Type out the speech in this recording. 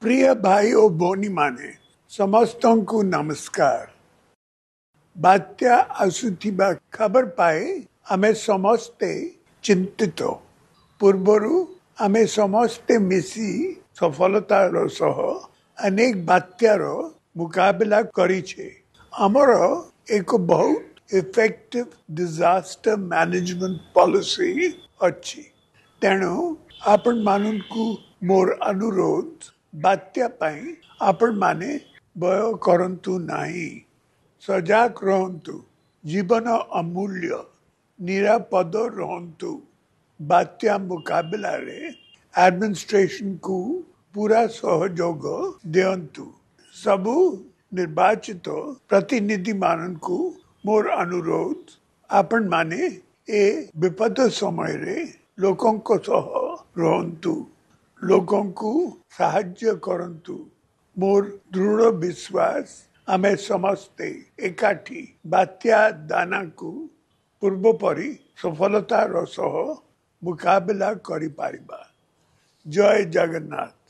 प्रिय भाई और भौणी माने समस्तों को नमस्कार। बात्या आसुथिबा खबर पाए आमे समस्ते चिंतित। पूर्वरु आमे समस्ते मिसी सफलतार सह अनेक बात्यार मुकाबला करिछे। हमर एक बहुत इफेक्टिव डिजास्टर मैनेजमेंट पॉलिसी अच्छी। तेणु आपण मानू मोर अनुरोध बात्या पाई आपण माने भय करंतु नाही। सजाग रहंतु। जीवन अमूल्य। निरापद रहंतु। बात्या मुकाबला रे एडमिनिस्ट्रेशन को पूरा सहयोग दियंतु। सबु निर्वाचित प्रतिनिधि मानन को मोर अनुरोध आपण माने ए विपद समय रे लोकों को सह रहंतु। लोकों को साहाय्य करंतु। मोर दृढ़ विश्वास आमे समस्ते एकाठी बात्या दाना को पूर्व परी सफलतार सह मुकाबला करि पारिबा। जय जगन्नाथ।